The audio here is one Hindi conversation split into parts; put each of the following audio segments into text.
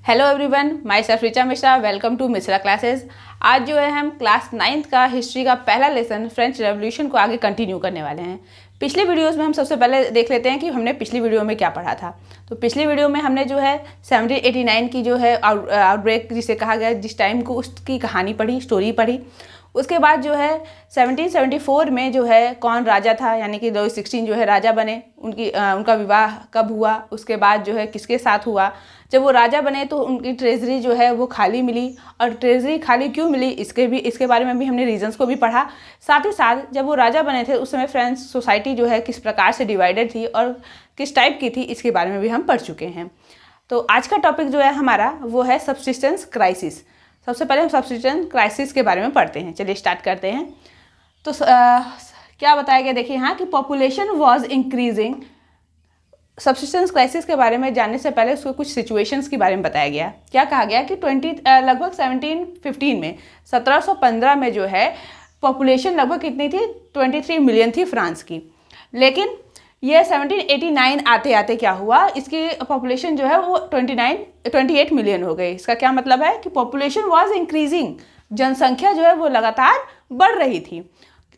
Hello everyone, myself Richa Mishra. Welcome to Mishra classes. आज जो है हम क्लास 9th का हिस्ट्री का पहला लेसन फ्रेंच रेवोल्यूशन को आगे कंटिन्यू करने वाले हैं। पिछले वीडियोस में हम सबसे पहले देख लेते हैं कि हमने पिछली वीडियो में क्या पढ़ा था। तो पिछली वीडियो में हमने जो है 1789 की जो है आउटब्रेक जिसे कहा गया, जिस टाइम को उसकी कहानी पढ़ी, स्टोरी पढ़ी। उसके बाद जो है 1774 में जो है कौन राजा था, यानी कि लुई 16 जो है राजा बने, उनका विवाह कब हुआ, उसके बाद जो है किसके साथ हुआ। जब वो राजा बने तो उनकी ट्रेजरी जो है वो खाली मिली, और ट्रेजरी खाली क्यों मिली इसके बारे में भी हमने रीजंस को भी पढ़ा। साथ ही साथ जब वो राजा बने थे उस समय फ्रेंच सोसाइटी जो है किस प्रकार से डिवाइडेड थी और किस टाइप की थी, इसके बारे में भी हम पढ़ चुके हैं। तो आज का टॉपिक जो है हमारा वो है सब्सिस्टेंस क्राइसिस। सबसे पहले हम सब्सिस्टेंस क्राइसिस के बारे में पढ़ते हैं। चलिए स्टार्ट करते हैं। तो क्या बताया गया, देखिए यहाँ कि population was increasing. Subsistence crisis के बारे में जानने से पहले उसको कुछ सिचुएशंस के बारे में बताया गया। क्या कहा गया कि लगभग 1715 में 1715 में जो है पॉपुलेशन लगभग कितनी थी, 23 मिलियन थी फ्रांस की। लेकिन ये 1789 आते आते क्या हुआ, इसकी पॉपुलेशन जो है वो 28 मिलियन हो गई। इसका क्या मतलब है कि पॉपुलेशन वाज इंक्रीजिंग, जनसंख्या जो है वो लगातार बढ़ रही थी।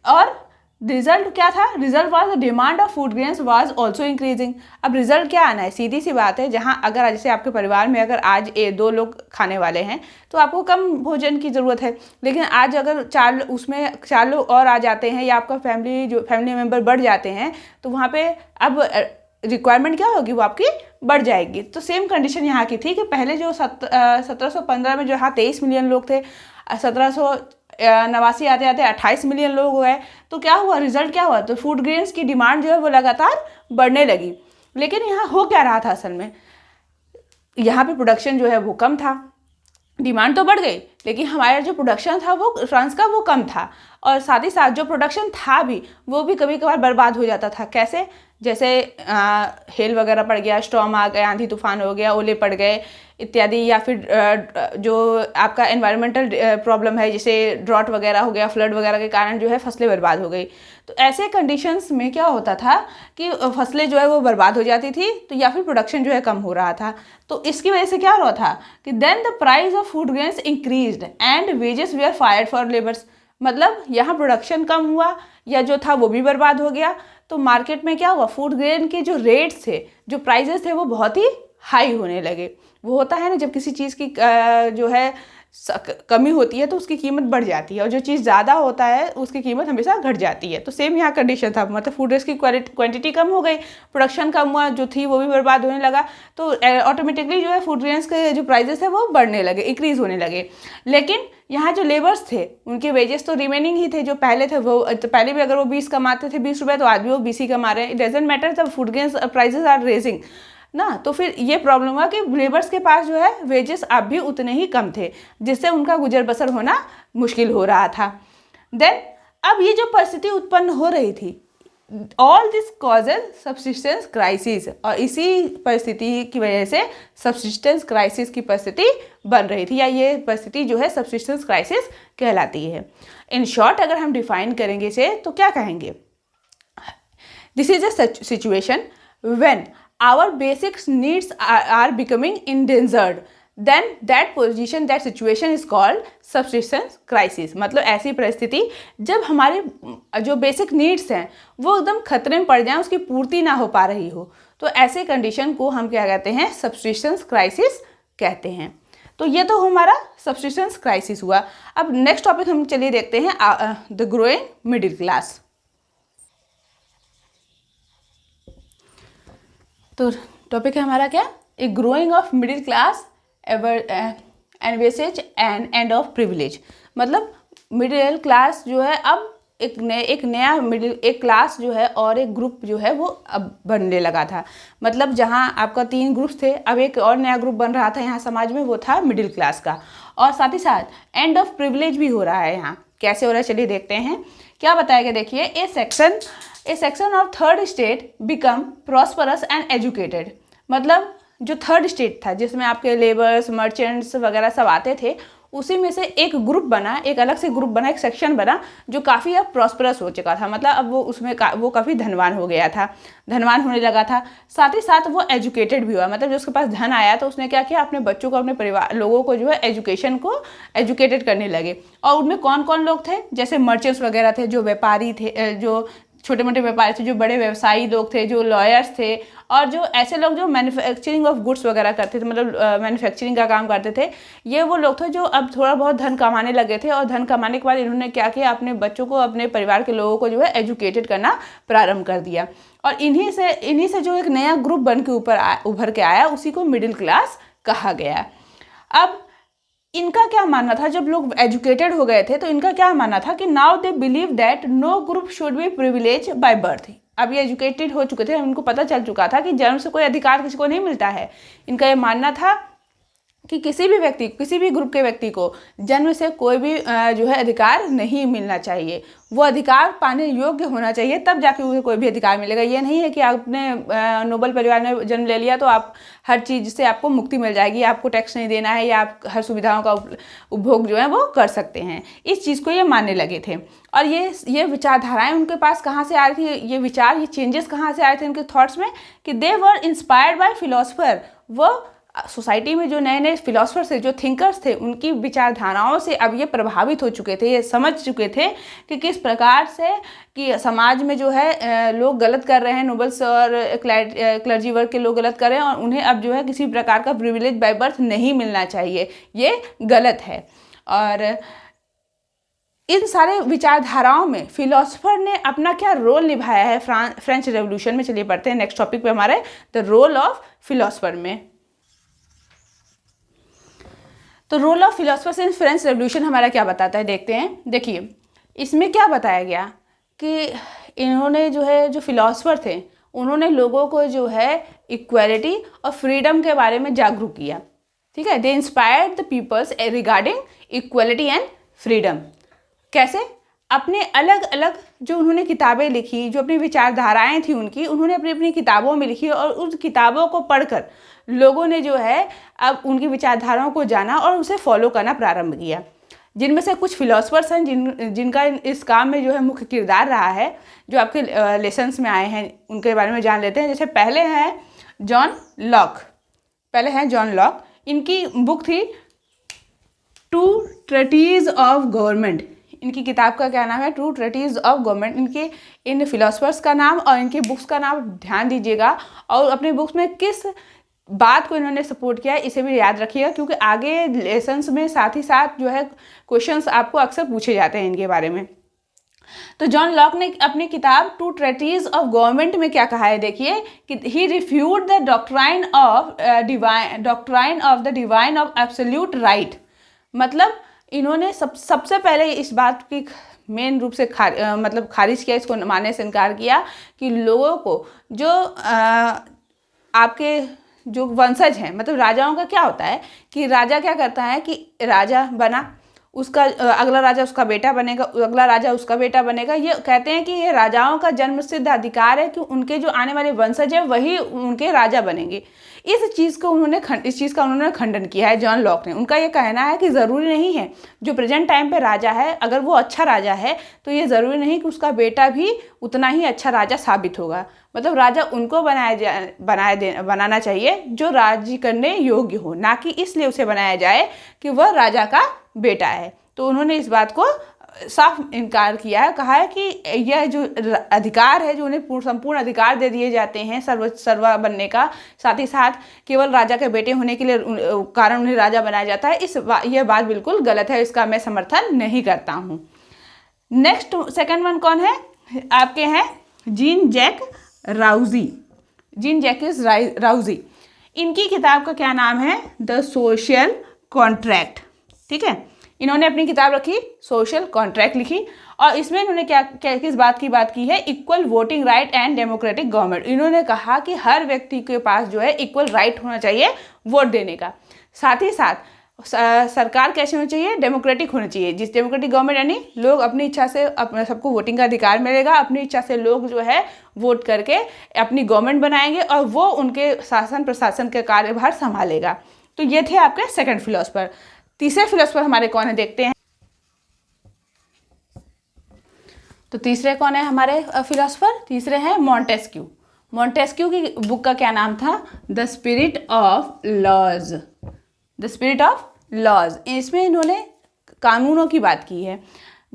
और रिजल्ट क्या था, result was the demand of food grains was also increasing. अब रिजल्ट क्या आना है, सीधी सी बात है, जहाँ अगर जैसे आपके परिवार में अगर आज 2 लोग खाने वाले हैं तो आपको कम भोजन की ज़रूरत है। लेकिन आज अगर 4 लोग और आ जाते हैं या आपका फैमिली मेम्बर बढ़ जाते हैं तो वहाँ पे अब रिक्वायरमेंट क्या होगी, वो आपकी बढ़ जाएगी। तो सेम कंडीशन यहाँ की थी कि पहले जो 1715 में जो यहाँ 23 मिलियन लोग थे, 1789 आते आते 28 मिलियन लोग हो गए। तो क्या हुआ, रिजल्ट क्या हुआ, तो फूड ग्रेन्स की डिमांड जो है वो लगातार बढ़ने लगी। लेकिन यहाँ हो क्या रहा था, असल में यहाँ पे प्रोडक्शन जो है वो कम था। डिमांड तो बढ़ गई लेकिन हमारा जो प्रोडक्शन था वो फ्रांस का वो कम था, और साथ ही साथ जो प्रोडक्शन था भी वो भी कभी कभार बर्बाद हो जाता था। कैसे, जैसे हेल वगैरह पड़ गया, स्टॉर्म आ गया, आंधी तूफान हो गया, ओले पड़ गए इत्यादि, या फिर जो आपका एनवायरमेंटल प्रॉब्लम है जैसे ड्रॉट वगैरह हो गया, फ्लड वगैरह के कारण जो है फसलें बर्बाद हो गई। तो ऐसे कंडीशंस में क्या होता था कि फसलें जो है वो बर्बाद हो जाती थी, तो या फिर प्रोडक्शन जो है कम हो रहा था। तो इसकी वजह से क्या हो रहा था कि then the price of food grains increased and wages were fired for labours. मतलब यहाँ प्रोडक्शन कम हुआ या जो था वो भी बर्बाद हो गया। तो मार्केट में क्या हुआ, फूड ग्रेन के जो रेट्स थे, जो प्राइजेस थे वो बहुत ही हाई होने लगे। वो होता है ना, जब किसी चीज़ की जो है कमी होती है तो उसकी कीमत बढ़ जाती है, और जो चीज़ ज़्यादा होता है उसकी कीमत हमेशा घट जाती है। तो सेम यहाँ कंडीशन था, मतलब फूड ग्रेन्स की क्वांटिटी कम हो गई, प्रोडक्शन कम हुआ, जो थी वो भी बर्बाद होने लगा। तो ऑटोमेटिकली जो है फूड ग्रेन्स के जो प्राइजेस है वो बढ़ने लगे, इंक्रीज होने लगे। लेकिन यहाँ जो लेबर्स थे उनके वेजेस तो रिमेनिंग ही थे जो पहले थे। वो तो पहले भी अगर वो 20 कमाते थे, 20 रुपये, तो आज भी वो 20 ही कमा रहे हैं। It doesn't matter, the food grains prices are raising ना। तो फिर ये प्रॉब्लम हुआ कि लेबर्स के पास जो है वेजेस अब भी उतने ही कम थे, जिससे उनका गुजर बसर होना मुश्किल हो रहा था। देन अब ये जो परिस्थिति उत्पन्न हो रही थी, all this causes subsistence crisis, और इसी परिस्थिति की वजह से सब्सिस्टेंस क्राइसिस की परिस्थिति बन रही थी, या ये परिस्थिति जो है सब्सिस्टेंस क्राइसिस कहलाती है। इन शॉर्ट अगर हम डिफाइन करेंगे इसे तो क्या कहेंगे, this is a situation when our basic needs are becoming endangered, then that situation is called subsistence crisis। मतलब ऐसी परिस्थिति जब हमारे जो बेसिक नीड्स हैं वो एकदम खतरे में पड़ जाएं, उसकी पूर्ति ना हो पा रही हो, तो ऐसे कंडीशन को हम क्या कहते हैं, सब्सिस्टेंस क्राइसिस कहते हैं। तो ये तो हमारा सब्सिस्टेंस क्राइसिस हुआ। अब नेक्स्ट टॉपिक हम चलिए देखते हैं, द ग्रोइंग मिडिल क्लास। तो टॉपिक है हमारा क्या, a growing of middle class envisages and and of privilege. मतलब मिडिल क्लास जो है अब एक नया एक क्लास जो है और एक ग्रुप जो है वो अब बनने लगा था। मतलब जहाँ आपका 3 ग्रुप्स थे, अब एक और नया ग्रुप बन रहा था यहाँ समाज में, वो था मिडिल क्लास का। और साथ ही साथ एंड ऑफ प्रिविलेज भी हो रहा है। यहाँ कैसे हो रहा है चलिए देखते हैं। क्या बताया गया, देखिए, A section of third state become prosperous and educated. मतलब जो थर्ड स्टेट था जिसमें आपके लेबर्स, मर्चेंट्स वगैरह सब आते थे, उसी में से एक ग्रुप बना, एक अलग से ग्रुप बना, एक सेक्शन बना जो काफ़ी अब प्रॉस्परस हो चुका था, मतलब अब वो उसमें वो काफ़ी धनवान हो गया था, धनवान होने लगा था। साथ ही साथ वो एजुकेटेड भी हुआ, मतलब जो उसके पास धन आया तो उसने क्या किया, अपने बच्चों को, अपने परिवार लोगों को जो है एजुकेशन को एजुकेटेड करने लगे। और उनमें कौन कौन लोग थे, जैसे मर्चेंट्स वगैरह थे, जो व्यापारी थे, जो छोटे मोटे व्यापारी थे, जो बड़े व्यवसायी लोग थे, जो लॉयर्स थे, और जो ऐसे लोग जो मैन्युफैक्चरिंग ऑफ गुड्स वगैरह करते थे, मतलब मैन्युफैक्चरिंग का काम करते थे, ये वो लोग थे जो अब थोड़ा बहुत धन कमाने लगे थे। और धन कमाने के बाद इन्होंने क्या किया, अपने बच्चों को, अपने परिवार के लोगों को जो है एजुकेटेड करना प्रारंभ कर दिया। और इन्हीं से जो एक नया ग्रुप बन के उभर के आया, उसी को मिडिल क्लास कहा गया। अब इनका क्या मानना था, जब लोग एजुकेटेड हो गए थे तो इनका क्या मानना था कि now they believe that no group should be privilege by birth. अब ये एजुकेटेड हो चुके थे, उनको पता चल चुका था कि जन्म से कोई अधिकार किसी को नहीं मिलता है। इनका ये मानना था कि किसी भी व्यक्ति, किसी भी ग्रुप के व्यक्ति को जन्म से कोई भी जो है अधिकार नहीं मिलना चाहिए, वो अधिकार पाने योग्य होना चाहिए, तब जाके उसे कोई भी अधिकार मिलेगा। ये नहीं है कि आपने नोबल परिवार में जन्म ले लिया तो आप हर चीज़ से आपको मुक्ति मिल जाएगी, आपको टैक्स नहीं देना है, या आप हर सुविधाओं का उपभोग जो है वो कर सकते हैं। इस चीज़ को ये मानने लगे थे। और ये विचारधाराएं उनके पास कहाँ से आ रही थी, ये विचार, ये चेंजेस कहाँ से आए थे उनके थॉट्स में, कि दे वर इंस्पायर्ड बाय फिलोसफर। वो सोसाइटी में जो नए नए फिलोसफर्स थे, जो थिंकर्स थे, उनकी विचारधाराओं से अब ये प्रभावित हो चुके थे, ये समझ चुके थे कि किस प्रकार से कि समाज में जो है लोग गलत कर रहे हैं, नोबल्स और क्लर्जी वर्ग के लोग गलत कर रहे हैं, और उन्हें अब जो है किसी प्रकार का प्रिविलेज बाय बर्थ नहीं मिलना चाहिए, ये गलत है। और इन सारे विचारधाराओं में फिलोसफर ने अपना क्या रोल निभाया है फ्रेंच रेवोल्यूशन में। चलिए पढ़ते हैं नेक्स्ट टॉपिक पे हमारे, द रोल ऑफ फिलोसफर में। तो role of philosophers in French revolution हमारा क्या बताता है, देखते हैं। देखिए इसमें क्या बताया गया कि इन्होंने जो है, जो फिलोसफर थे, उन्होंने लोगों को जो है इक्वालिटी और फ्रीडम के बारे में जागरूक किया। ठीक है, they inspired the peoples regarding equality and freedom. कैसे? अपने अलग अलग जो उन्होंने किताबें लिखी, जो अपनी विचारधाराएं थी उनकी, उन्होंने अपनी अपनी किताबों में लिखी, और उस किताबों को पढ़कर लोगों ने जो है अब उनकी विचारधाराओं को जाना और उसे फॉलो करना प्रारंभ किया। जिनमें से कुछ फिलोसफर्स हैं जिनका इस काम में जो है मुख्य किरदार रहा है, जो आपके लेसन्स में आए हैं, उनके बारे में जान लेते हैं। जैसे पहले हैं जॉन लॉक। इनकी बुक थी टू ट्रेटीज ऑफ गवर्नमेंट। इनकी किताब का क्या नाम है? Two treatises of government. इन फिलोसफर्स का नाम और इनकी बुक्स का नाम ध्यान दीजिएगा, और अपने बुक्स में किस बात को इन्होंने सपोर्ट किया है इसे भी याद रखिएगा, क्योंकि आगे लेसन्स में साथ ही साथ जो है क्वेश्चंस आपको अक्सर पूछे जाते हैं इनके बारे में। तो जॉन लॉक ने अपनी किताब टू ट्रेटीज ऑफ गवर्नमेंट में क्या कहा है, देखिए कि he refute the doctrine of the divine of absolute right. मतलब इन्होंने सबसे पहले इस बात की मेन रूप से खारिज किया, इसको मानने से इनकार किया कि लोगों को जो आपके जो वंशज हैं, मतलब राजाओं का क्या होता है कि राजा क्या करता है कि राजा बना, उसका अगला राजा उसका बेटा बनेगा, अगला राजा उसका बेटा बनेगा। ये कहते हैं कि ये राजाओं का जन्मसिद्ध अधिकार है कि उनके जो आने वाले वंशज हैं वही उनके राजा बनेंगे। इस चीज़ का उन्होंने खंडन किया है जॉन लॉक ने। उनका ये कहना है कि ज़रूरी नहीं है जो प्रेजेंट टाइम पे राजा है, अगर वो अच्छा राजा है तो ये ज़रूरी नहीं कि उसका बेटा भी उतना ही अच्छा राजा साबित होगा। मतलब राजा उनको बनाना चाहिए जो राज्य करने योग्य हो, ना कि इसलिए उसे बनाया जाए कि वह राजा का बेटा है। तो उन्होंने इस बात को साफ इनकार किया है, कहा है कि यह जो अधिकार है, जो उन्हें संपूर्ण अधिकार दे दिए जाते हैं सर्वा बनने का, साथ ही साथ केवल राजा के बेटे होने के लिए कारण उन्हें राजा बनाया जाता है, यह बात बिल्कुल गलत है, इसका मैं समर्थन नहीं करता हूँ। नेक्स्ट सेकंड वन कौन है आपके? हैं जीन जैकिस राउजी। इनकी किताब का क्या नाम है? The social contract. ठीक है, इन्होंने अपनी किताब रखी, सोशल कॉन्ट्रैक्ट लिखी, और इसमें इन्होंने किस बात की बात की है? Equal voting right and democratic government. इन्होंने कहा कि हर व्यक्ति के पास जो है इक्वल राइट होना चाहिए वोट देने का, साथ ही साथ सरकार कैसे होनी चाहिए? डेमोक्रेटिक होनी चाहिए। जिस डेमोक्रेटिक गवर्नमेंट यानी लोग अपनी इच्छा से सबको वोटिंग का अधिकार मिलेगा, अपनी इच्छा से लोग जो है वोट करके अपनी गवर्नमेंट बनाएंगे और वो उनके शासन प्रशासन के कार्यभार संभालेगा। तो ये थे आपके सेकंड फिलोसफर। तीसरे फिलोसफर हमारे कौन है देखते हैं। तो तीसरे कौन है हमारे फिलोसफर, तीसरे हैं मॉन्टेस्क्यू। मॉन्टेस्क्यू की बुक का क्या नाम था, the spirit of laws, the spirit of laws. इसमें इन्होंने कानूनों की बात की है,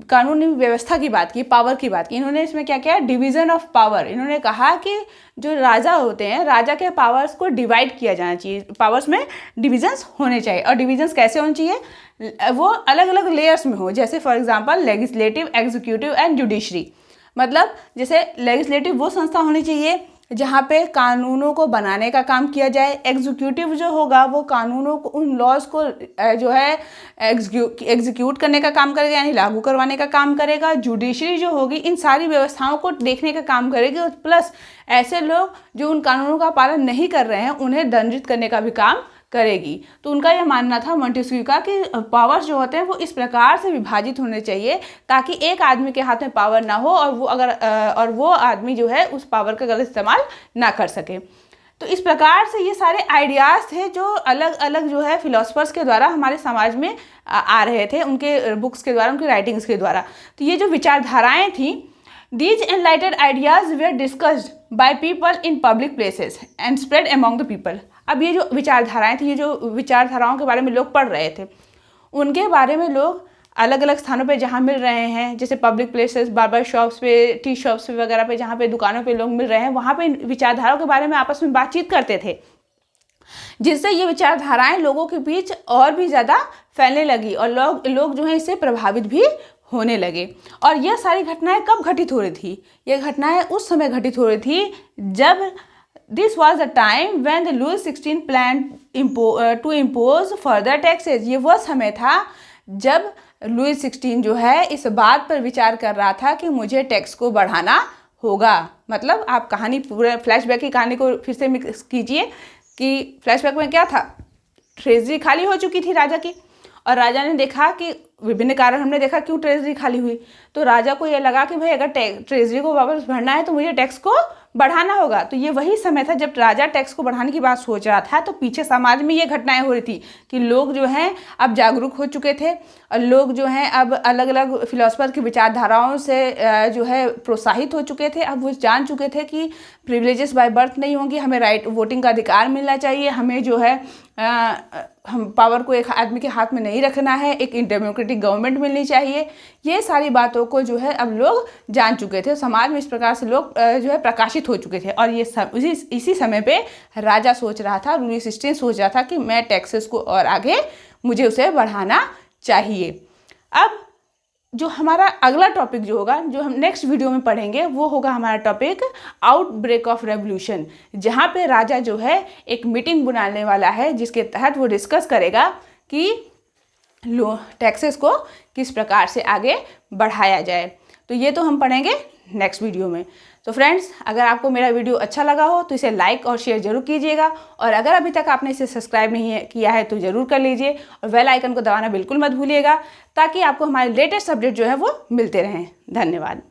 कानूनी व्यवस्था की बात की, पावर की बात की। इन्होंने इसमें क्या किया, डिवीज़न ऑफ पावर। इन्होंने कहा कि जो राजा होते हैं, राजा के पावर्स को डिवाइड किया जाना चाहिए, पावर्स में डिविजन्स होने चाहिए। और डिविजन्स कैसे होने चाहिए, वो अलग अलग लेयर्स में हो। जैसे for example legislative, executive and judiciary. मतलब जैसे लेजिस्लेटिव वो संस्था होनी चाहिए जहाँ पे कानूनों को बनाने का काम किया जाए। एग्जीक्यूटिव जो होगा वो कानूनों को, उन लॉज को जो है एग्जीक्यूट करने का काम करेगा, यानी लागू करवाने का काम करेगा। जुडिशरी जो होगी इन सारी व्यवस्थाओं को देखने का काम करेगी, और प्लस ऐसे लोग जो उन कानूनों का पालन नहीं कर रहे हैं उन्हें दंडित करने का भी काम करेगी। तो उनका यह मानना था मॉन्टेस्क्यू का कि पावर्स जो होते हैं वो इस प्रकार से विभाजित होने चाहिए ताकि एक आदमी के हाथ में पावर ना हो और वो आदमी जो है उस पावर का गलत इस्तेमाल ना कर सके। तो इस प्रकार से ये सारे आइडियाज़ थे जो अलग अलग जो है फिलोसफर्स के द्वारा हमारे समाज में आ रहे थे, उनके बुक्स के द्वारा, उनके राइटिंग्स के द्वारा। तो ये जो विचारधाराएँ थी, these enlightened ideas were discussed by people in public places and spread among the people। अब ये जो विचारधाराएं थी, ये जो विचारधाराओं के बारे में लोग पढ़ रहे थे, उनके बारे में लोग अलग अलग स्थानों पे जहाँ मिल रहे हैं, जैसे पब्लिक प्लेसेस, बार्बर शॉप्स पे, टी शॉप्स पे वगैरह पे, जहाँ पे दुकानों पे लोग मिल रहे हैं, वहाँ पे विचारधाराओं के बारे में आपस में बातचीत करते थे, जिससे ये विचारधाराएं लोगों के बीच और भी ज़्यादा फैलने लगी और लोग जो है इससे प्रभावित भी होने लगे। और यह सारी घटनाएं कब घटित हो रही थी, ये घटनाएं उस समय घटित हो रही थी जब this was the time when the Louis 16 plan to impose further taxes. ये वह समय था जब लुई 16 जो है इस बात पर विचार कर रहा था कि मुझे टैक्स को बढ़ाना होगा। मतलब आप कहानी, पूरे फ्लैशबैक की कहानी को फिर से मिक्स कीजिए कि फ्लैशबैक में क्या था, ट्रेजरी खाली हो चुकी थी राजा की, और राजा ने देखा कि विभिन्न कारण हमने देखा क्यों ट्रेजरी खाली हुई। तो राजा को ये लगा कि भाई अगर ट्रेजरी को वापस भरना है तो मुझे टैक्स को बढ़ाना होगा। तो ये वही समय था जब राजा टैक्स को बढ़ाने की बात सोच रहा था। तो पीछे समाज में ये घटनाएं हो रही थी कि लोग जो हैं अब जागरूक हो चुके थे और लोग जो हैं अब अलग अलग फिलोसफर की विचारधाराओं से जो है प्रोत्साहित हो चुके थे। अब वो जान चुके थे कि प्रिविलेजेस बाय बर्थ नहीं होंगी, हमें राइट वोटिंग का अधिकार मिलना चाहिए, हमें जो है हम पावर को एक आदमी के हाथ में नहीं रखना है, एक डेमोक्रेटिक गवर्नमेंट मिलनी चाहिए। ये सारी बातों को जो है अब लोग जान चुके थे, समाज में इस प्रकार से लोग जो है प्रकाशित हो चुके थे। और ये इसी समय पे राजा सोच रहा था, लुई 16 सोच रहा था कि मैं टैक्सेस को और आगे मुझे उसे बढ़ाना चाहिए। अब जो हमारा अगला टॉपिक जो होगा, जो हम नेक्स्ट वीडियो में पढ़ेंगे, वो होगा हमारा टॉपिक आउटब्रेक ऑफ रेवोल्यूशन, जहाँ पे राजा जो है एक मीटिंग बुलाने वाला है जिसके तहत वो डिस्कस करेगा कि टैक्सेस को किस प्रकार से आगे बढ़ाया जाए। तो ये तो हम पढ़ेंगे नेक्स्ट वीडियो में। तो फ्रेंड्स, अगर आपको मेरा वीडियो अच्छा लगा हो तो इसे लाइक और शेयर जरूर कीजिएगा, और अगर अभी तक आपने इसे सब्सक्राइब नहीं किया है तो ज़रूर कर लीजिए, और बेल आइकन को दबाना बिल्कुल मत भूलिएगा ताकि आपको हमारे लेटेस्ट अपडेट जो है वो मिलते रहें। धन्यवाद।